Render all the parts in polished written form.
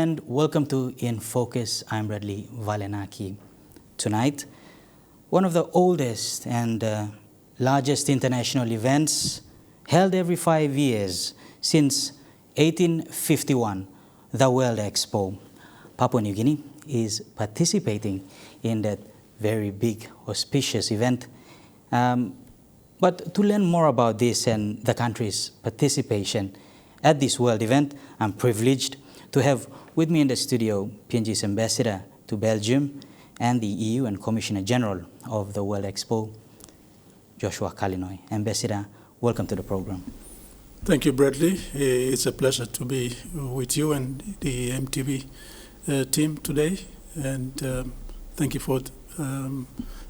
and welcome to Infocus. I'm Bradley Valenaki. Tonight, one of the oldest and largest international events held every 5 years since 1851, the World Expo. Papua New Guinea is participating in that very big, auspicious event. But to learn more about this and the country's participation at this world event, I'm privileged to have with me in the studio PNG's ambassador to Belgium and the EU and Commissioner General of the World Expo, Joshua Kalinoe. Ambassador, welcome to the program. Thank you, Bradley. It's a pleasure to be with you and the EMTV team today, and thank you for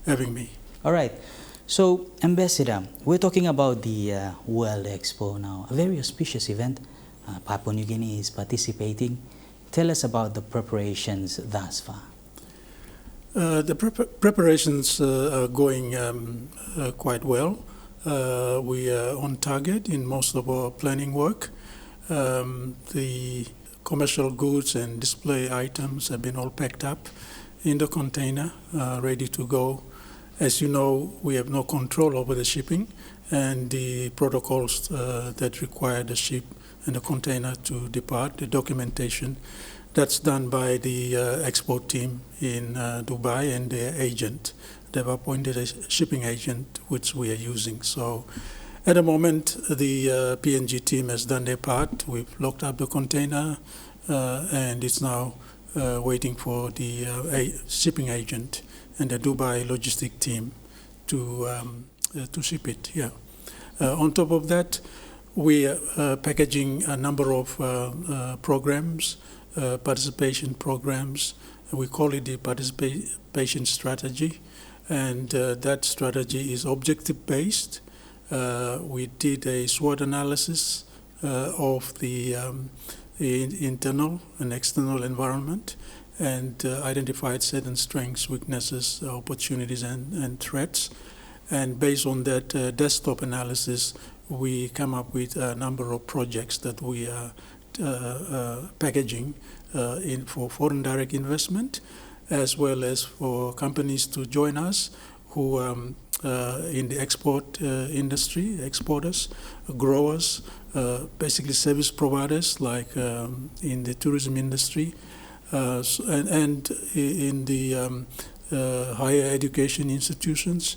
having me. All right. So, Ambassador, we're talking about the World Expo now, a very auspicious event. Papua New Guinea is participating. Tell us about the preparations thus far. The preparations are going quite well. We are on target in most of our planning work. The commercial goods and display items have been all packed up in the container, ready to go. As you know, we have no control over the shipping and the protocols that require the ship and the container to depart, the documentation. That's done by the export team in Dubai and their agent. They've appointed a shipping agent, which we are using. So at the moment, the PNG team has done their part. We've locked up the container, and it's now waiting for the shipping agent and the Dubai logistic team to ship it. Yeah. On top of that, we are packaging a number of programs, participation programs. We call it the participation strategy, and that strategy is objective-based. We did a SWOT analysis of the internal and external environment, and identified certain strengths, weaknesses, opportunities, and threats. And based on that desktop analysis, we come up with a number of projects that we are packaging in for foreign direct investment, as well as for companies to join us who in the export industry, exporters, growers, basically service providers like in the tourism industry, and in the higher education institutions.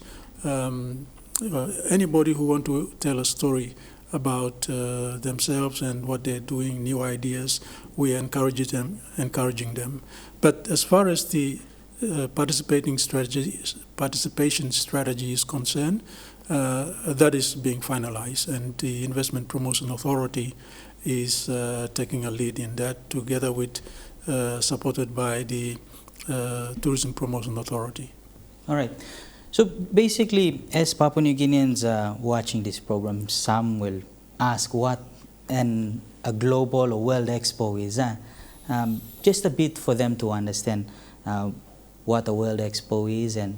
Anybody who want to tell a story about themselves and what they're doing, new ideas, we are encouraging them. But as far as the participation strategy is concerned, that is being finalized, and the Investment Promotion Authority is taking a lead in that, together with supported by the Tourism Promotion Authority. All right. So basically, as Papua New Guineans are watching this program, some will ask what a global or World Expo is. Just a bit for them to understand what a World Expo is and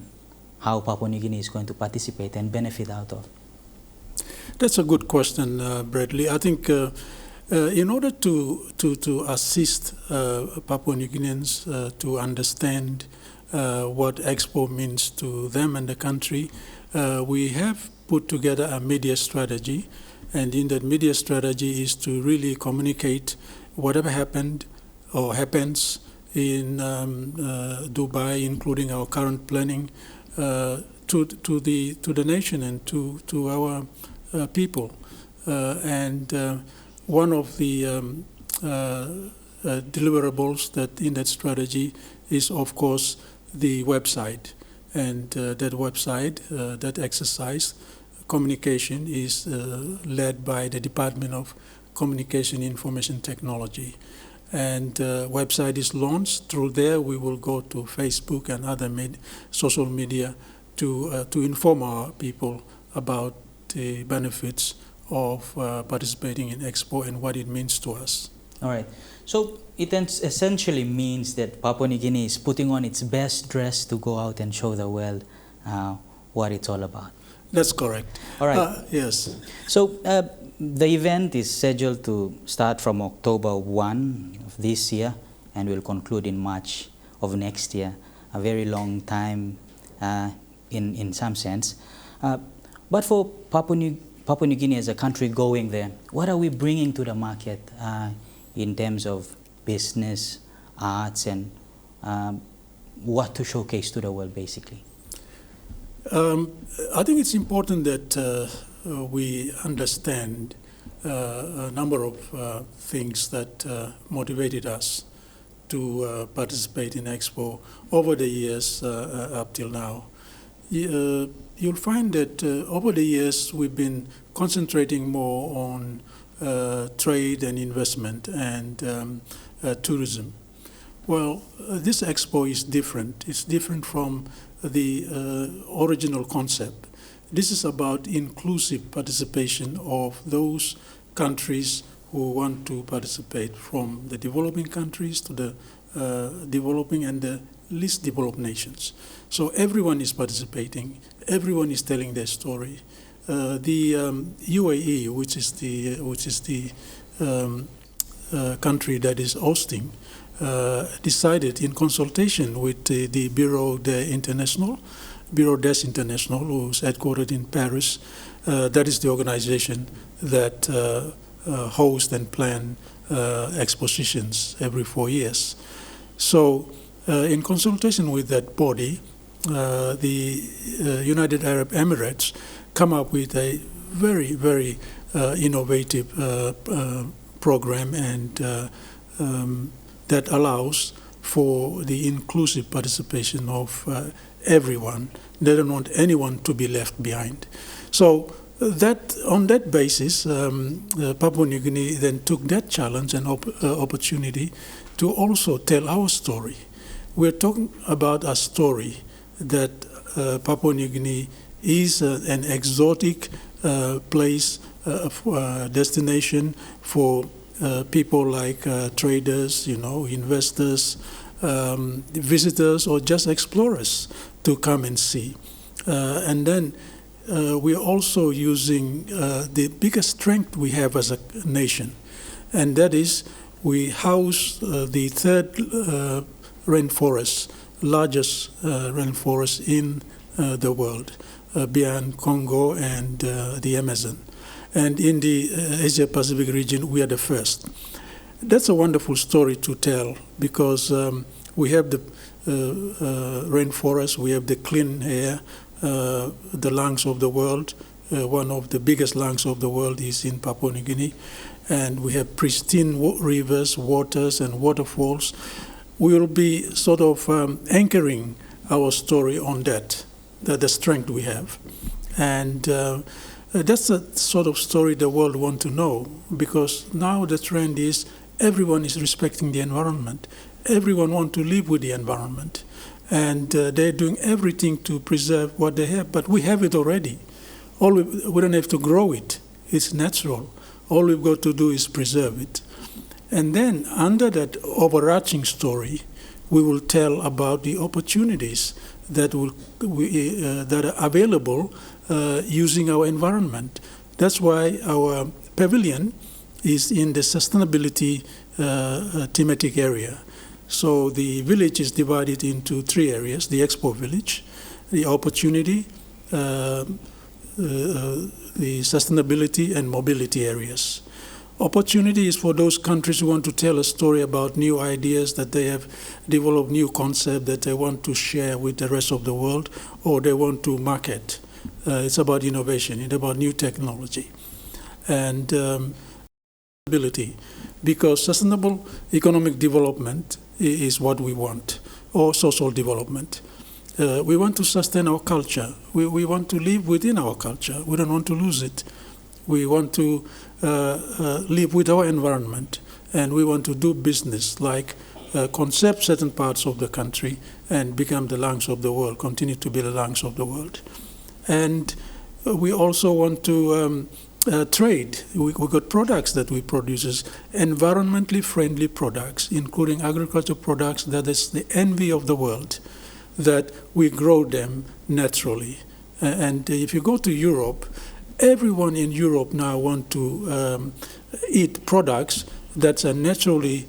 how Papua New Guinea is going to participate and benefit out of. That's a good question, Bradley. I think in order to assist Papua New Guineans to understand what Expo means to them and the country, we have put together a media strategy, and in that media strategy is to really communicate whatever happened or happens in Dubai, including our current planning, to the nation and to our people. And one of the deliverables that in that strategy is, of course, the website, and that website, that exercise, communication is led by the Department of Communication Information Technology. And website is launched. Through there, we will go to Facebook and other social media to inform our people about the benefits of participating in Expo and what it means to us. All right. So it essentially means that Papua New Guinea is putting on its best dress to go out and show the world what it's all about. That's correct. All right. Yes. So the event is scheduled to start from October 1 of this year and will conclude in March of next year. A very long time in some sense. But for Papua New Guinea as a country going there, what are we bringing to the market in terms of business, arts, and what to showcase to the world, basically? I think it's important that we understand a number of things that motivated us to participate in Expo over the years up till now. You'll find that over the years we've been concentrating more on trade and investment and tourism. Well, this Expo is different. It's different from the original concept. This is about inclusive participation of those countries who want to participate, from the developing countries to the developing and the least developed nations. So everyone is participating, everyone is telling their story. The UAE, which is the country that is hosting, decided in consultation with the Bureau des International, who's headquartered in Paris. That is the organization that host and plan expositions every 4 years. So in consultation with that body, the United Arab Emirates come up with a very, very innovative program and that allows for the inclusive participation of everyone. They don't want anyone to be left behind. So on that basis, Papua New Guinea then took that challenge and opportunity to also tell our story. We're talking about a story that Papua New Guinea is an exotic place, destination for people like traders, investors, visitors, or just explorers to come and see. And then we're also using the biggest strength we have as a nation, and that is we house the third rainforest, largest rainforest in the world, beyond Congo and the Amazon. And in the Asia-Pacific region, we are the first. That's a wonderful story to tell because we have the rainforest, we have the clean air, the lungs of the world. One of the biggest lungs of the world is in Papua New Guinea. And we have pristine rivers, waters, and waterfalls. We will be sort of anchoring our story on that, the strength we have. And that's the sort of story the world wants to know, because now the trend is everyone is respecting the environment. Everyone wants to live with the environment. And they're doing everything to preserve what they have, but we have it already. We don't have to grow it. It's natural. All we've got to do is preserve it. And then under that overarching story, we will tell about the opportunities that are available using our environment. That's why our pavilion is in the sustainability thematic area. So the village is divided into 3 areas: the Expo Village, the opportunity, the sustainability and mobility areas. Opportunity is for those countries who want to tell a story about new ideas, that they have developed new concepts that they want to share with the rest of the world, or they want to market. It's about innovation, it's about new technology. And sustainability, because sustainable economic development is what we want, or social development. We want to sustain our culture. We want to live within our culture. We don't want to lose it. We want to live with our environment, and we want to do business, like concept certain parts of the country and become the lungs of the world, continue to be the lungs of the world. And we also want to trade. We've got products that we produce, environmentally friendly products, including agricultural products that is the envy of the world, that we grow them naturally. And if you go to Europe, everyone in Europe now want to eat products that are naturally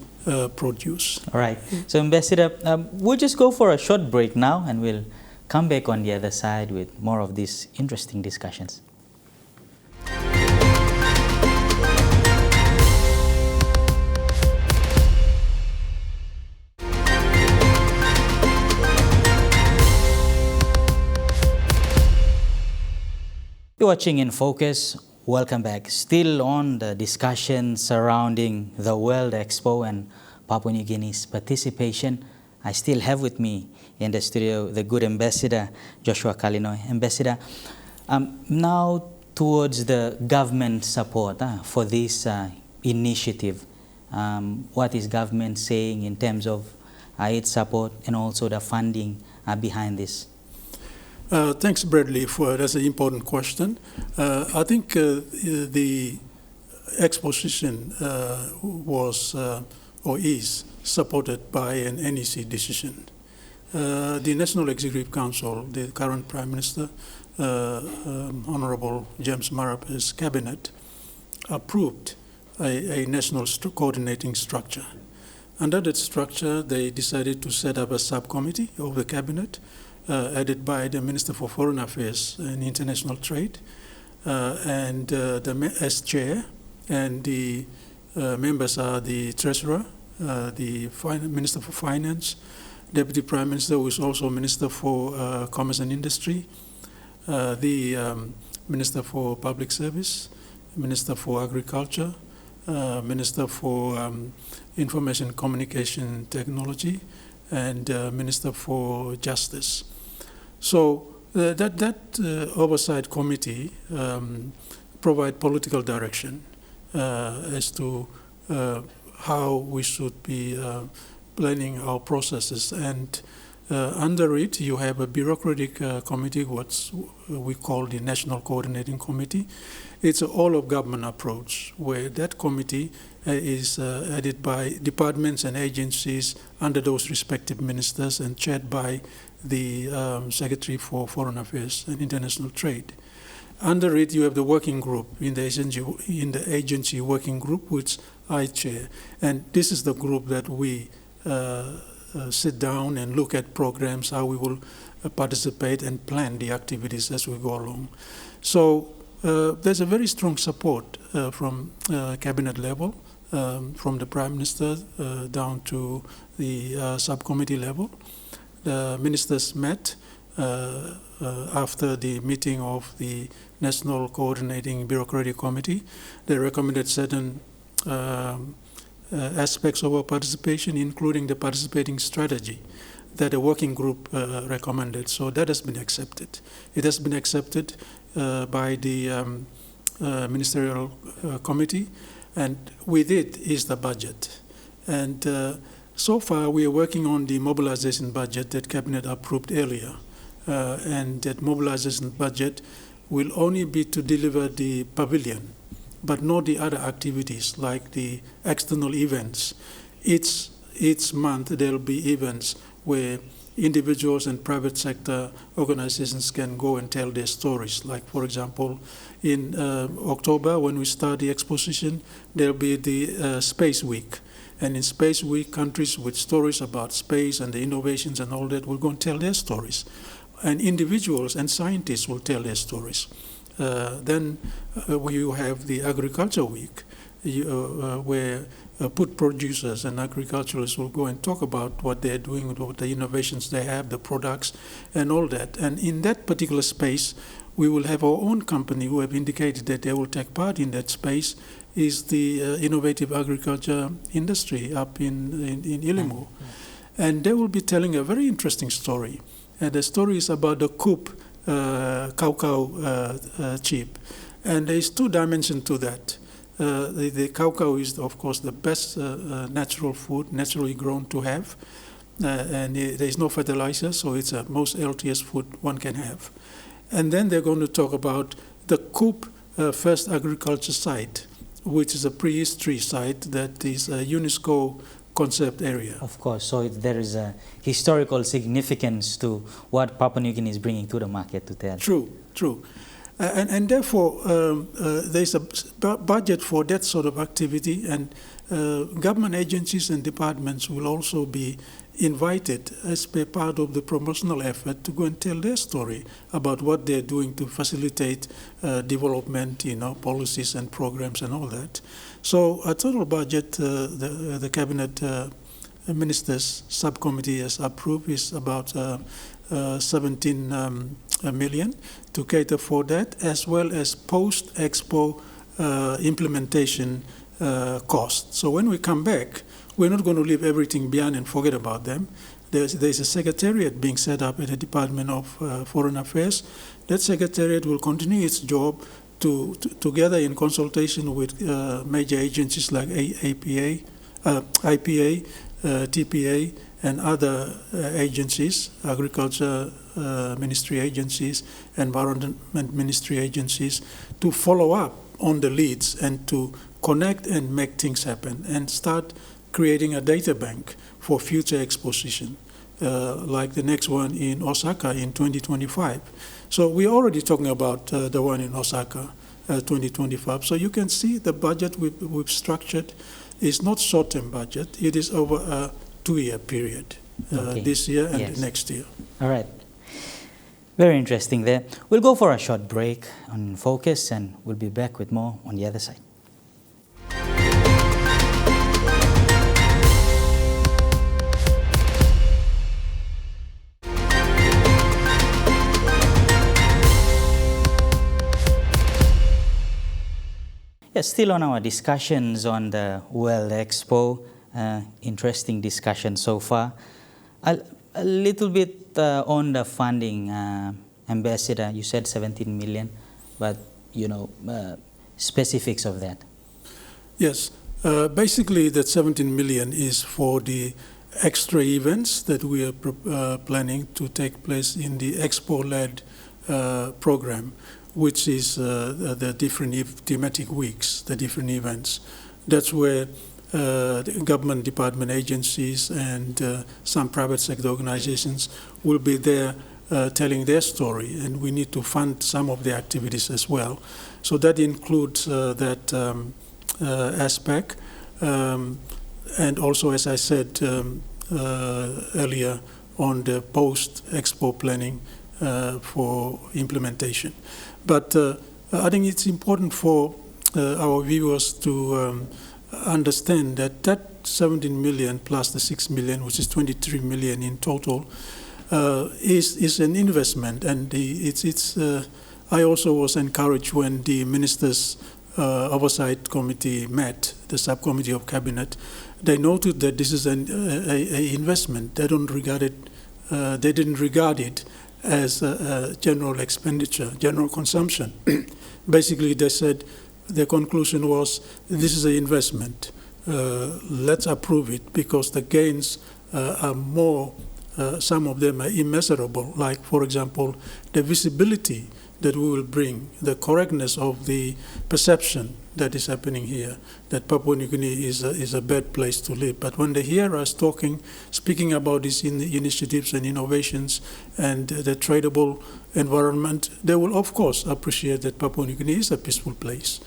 produce. All right. So, Ambassador, we'll just go for a short break now, and we'll come back on the other side with more of these interesting discussions. You're watching Infocus. Welcome back. Still on the discussion surrounding the World Expo and Papua New Guinea's participation. I still have with me in the studio the good Ambassador Joshua Kalinoe. Ambassador, now towards the government support for this initiative, what is government saying in terms of its support and also the funding behind this? Thanks, Bradley, that's an important question. I think the exposition was or is supported by an NEC decision. The National Executive Council, the current Prime Minister, Honorable James Marape's cabinet, approved a national coordinating structure. Under that structure, they decided to set up a subcommittee of the cabinet, headed by the Minister for Foreign Affairs and International Trade, and as chair, and the members are the Treasurer, the Minister for Finance, Deputy Prime Minister, who is also Minister for Commerce and Industry, the Minister for Public Service, Minister for Agriculture, Minister for Information Communication Technology, and Minister for Justice. So that oversight committee provide political direction as to how we should be planning our processes. And under it, you have a bureaucratic committee, what we call the National Coordinating Committee. It's an all-of-government approach, where that committee is headed by departments and agencies under those respective ministers and chaired by the Secretary for Foreign Affairs and International Trade. Under it, you have the working group in the agency working group, which I chair. And this is the group that we sit down and look at programs, how we will participate and plan the activities as we go along. So there's a very strong support from cabinet level, from the Prime Minister down to the subcommittee level. The ministers met after the meeting of the National Coordinating Bureaucratic Committee. They recommended certain aspects of our participation, including the participating strategy that a working group recommended. So that has been accepted. It has been accepted by the Ministerial Committee, and with it is the budget. And so far, we are working on the mobilization budget that Cabinet approved earlier. And that mobilization budget will only be to deliver the pavilion, but not the other activities like the external events. Each month, there will be events where individuals and private sector organizations can go and tell their stories. Like, for example, in October, when we start the exposition, there will be the Space Week. And in Space Week, countries with stories about space and the innovations and all that will go and tell their stories. And individuals and scientists will tell their stories. Then you have the Agriculture Week, where food producers and agriculturalists will go and talk about what they're doing, what the innovations they have, the products, and all that. And in that particular space, we will have our own company who have indicated that they will take part in that space, is the innovative agriculture industry up in Ilimu. And they will be telling a very interesting story. And the story is about the Coop cow chip. And there is two dimensions to that. The cow is, of course, the best natural food, naturally grown to have. And there is no fertilizer, so it's the most healthiest food one can have. And then they're going to talk about the Coop First Agriculture Site, which is a prehistory site that is a UNESCO concept area. Of course, so there is a historical significance to what Papua New Guinea is bringing to the market to tell. True. And therefore, there's a budget for that sort of activity, and government agencies and departments will also be invited as part of the promotional effort to go and tell their story about what they're doing to facilitate development, policies and programs and all that. So a total budget the Cabinet Ministers Subcommittee has approved is about 17 million to cater for that, as well as post-Expo implementation costs. So when we come back, we're not going to leave everything behind and forget about them. There's a secretariat being set up at the Department of Foreign Affairs. That secretariat will continue its job together in consultation with major agencies like IPA, TPA, and other agencies, Agriculture Ministry agencies, Environment Ministry agencies, to follow up on the leads and to connect and make things happen and start creating a data bank for future exposition, like the next one in Osaka in 2025. So we're already talking about the one in Osaka, 2025. So you can see the budget we've structured is not short-term budget. It is over a 2-year period, this year and next year. All right. Very interesting there. We'll go for a short break on Focus, and we'll be back with more on the other side. Yes, still on our discussions on the World Expo. Interesting discussion so far. A little bit on the funding, Ambassador. You said 17 million, but specifics of that. Yes, basically that 17 million is for the extra events that we are planning to take place in the Expo-led program, which is the different thematic weeks, the different events. That's where the government department agencies and some private sector organizations will be there telling their story, and we need to fund some of the activities as well. So that includes that aspect. And also, as I said earlier, on the post-Expo planning for implementation. But I think it's important for our viewers to understand that 17 million plus the 6 million, which is 23 million in total, is an investment. And I also was encouraged when the Ministers' Oversight Committee met, the subcommittee of Cabinet. They noted that this is an investment. They didn't regard it as a general expenditure, general consumption. Basically, they said the conclusion was, this is an investment. Let's approve it because the gains are more, some of them are immeasurable, like, for example, the visibility that we will bring, the correctness of the perception that is happening here, that Papua New Guinea is a bad place to live. But when they hear us speaking about these initiatives and innovations and the tradable environment, they will, of course, appreciate that Papua New Guinea is a peaceful place.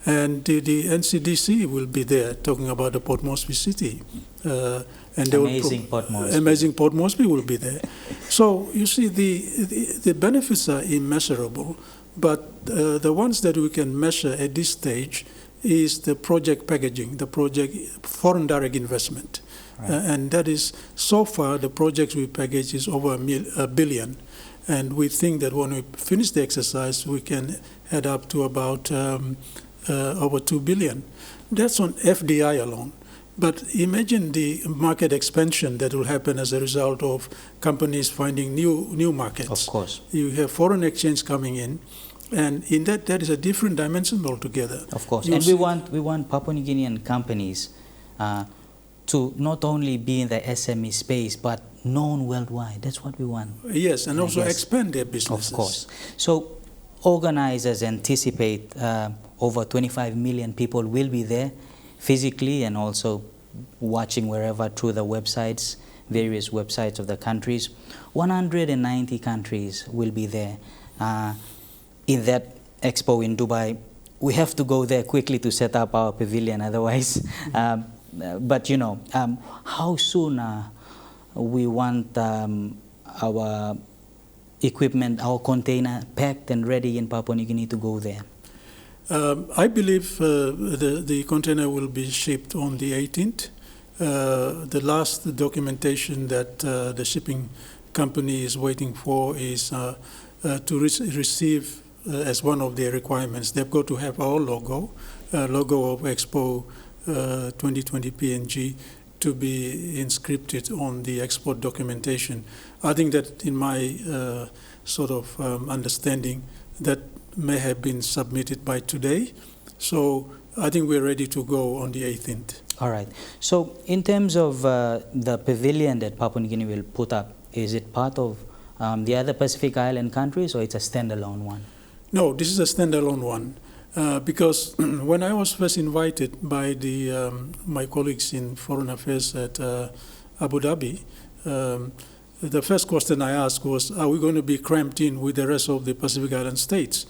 And the NCDC will be there talking about the Port Moresby city. And amazing Port Moresby. Amazing Port Moresby will be there. So you see, the benefits are immeasurable, but the ones that we can measure at this stage is the project packaging, the project foreign direct investment. Right. And that is, so far, the projects we package is over $1 billion. And we think that when we finish the exercise, we can add up to about over 2 billion. That's on FDI alone. But imagine the market expansion that will happen as a result of companies finding new markets. Of course. You have foreign exchange coming in, and in that is a different dimension altogether. Of course. And we want Papua New Guinean companies to not only be in the SME space, but known worldwide. That's what we want. Yes, and also expand their businesses. Of course. So organizers anticipate over 25 million people will be there physically and also watching wherever through the websites, various websites of the countries. 190 countries will be there in that expo in Dubai. we have to go there quickly to set up our pavilion, otherwise. But how soon we want our equipment, our container packed and ready in Papua New Guinea to go there? I believe the container will be shipped on the 18th. The last documentation that the shipping company is waiting for is to receive as one of their requirements. They've got to have our logo of Expo 2020 PNG, to be inscripted on the export documentation. I think that in my understanding, that may have been submitted by today. So I think we're ready to go on the 18th. All right. So in terms of the pavilion that Papua New Guinea will put up, is it part of the other Pacific Island countries, or it's a standalone one? No, this is a standalone one. Because when I was first invited by my colleagues in Foreign Affairs at Abu Dhabi, the first question I asked was, are we going to be cramped in with the rest of the Pacific Island states?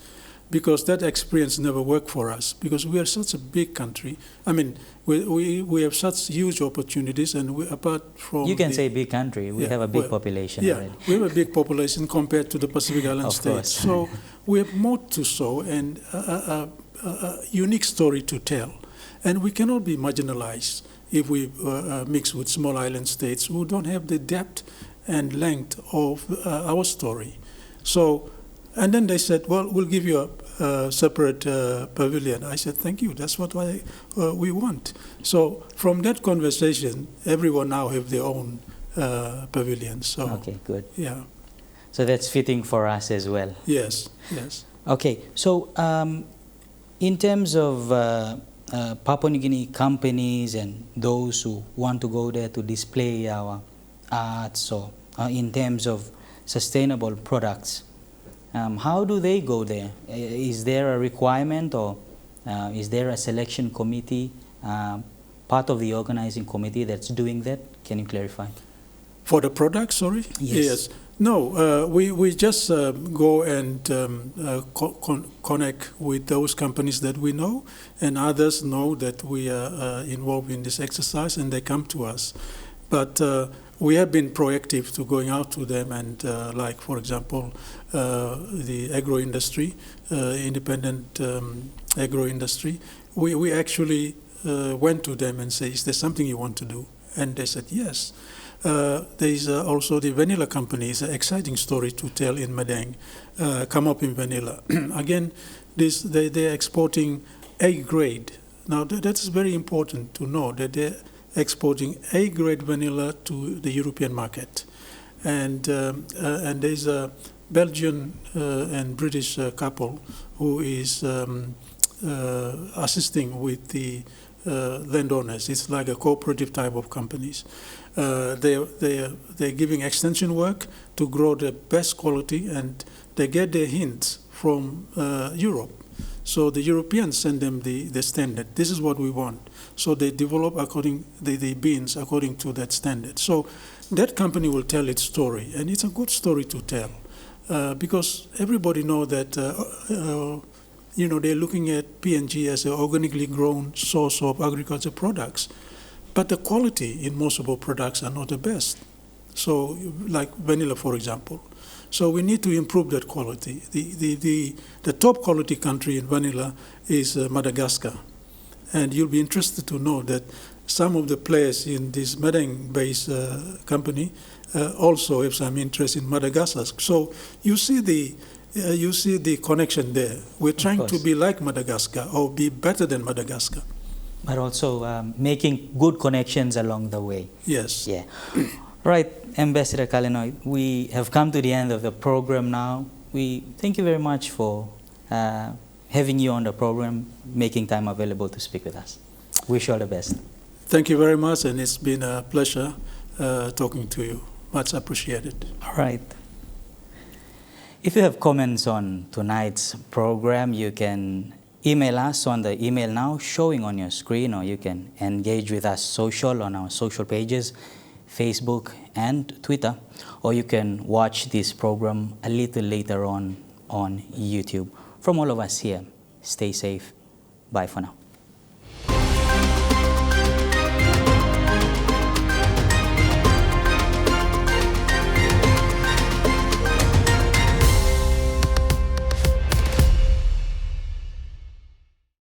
Because that experience never worked for us, because we are such a big country. I mean, we have such huge opportunities, and apart from... You can say big country. We have a big population already. We have a big population compared to the Pacific Island states. So we have more to show and a unique story to tell. And we cannot be marginalized if we mix with small island states who don't have the depth and length of our story. So, and then they said, well, we'll give you a separate pavilion. I said, thank you, that's what we want. So from that conversation, everyone now have their own pavilion. So, okay, good. Yeah. So that's fitting for us as well. Yes, yes. Okay, so in terms of Papua New Guinea companies and those who want to go there to display our arts, or in terms of sustainable products, how do they go there? Is there a requirement, or is there a selection committee, part of the organizing committee that's doing that? Can you clarify? For the product, sorry? Yes. No, we just go and connect with those companies that we know, and others know that we are involved in this exercise, and they come to us. But we have been proactive to going out to them, and like, for example, the agro industry, independent agro industry, we actually went to them and said, is there something you want to do? And they said, yes. There is also the vanilla company. It's an exciting story to tell in Madang, come up in vanilla. Again, they're exporting A-grade. Now, that's very important to know, that they're exporting A-grade vanilla to the European market. And there's a Belgian and British couple who is assisting with the landowners. It's like a cooperative type of companies. They're giving extension work to grow the best quality, and they get their hints from Europe. So the Europeans send them the standard. This is what we want. So they develop the beans according to that standard. So that company will tell its story, and it's a good story to tell, because everybody knows that they're looking at PNG as an organically grown source of agriculture products. But the quality in most of our products are not the best. So, like vanilla, for example. So we need to improve that quality. The top quality country in vanilla is Madagascar. And you'll be interested to know that some of the players in this Madang-based company also have some interest in Madagascar. So you see the connection there. We're trying to be like Madagascar, or be better than Madagascar. But also making good connections along the way. Yes. Yeah. Right, Ambassador Kalinoe, we have come to the end of the program now. We thank you very much for having you on the program, making time available to speak with us. Wish you all the best. Thank you very much, and it's been a pleasure talking to you. Much appreciated. All right. If you have comments on tonight's program, you can email us on the email now showing on your screen, or you can engage with us on our social pages, Facebook and Twitter, or you can watch this program a little later on YouTube. From all of us here, stay safe Bye for now.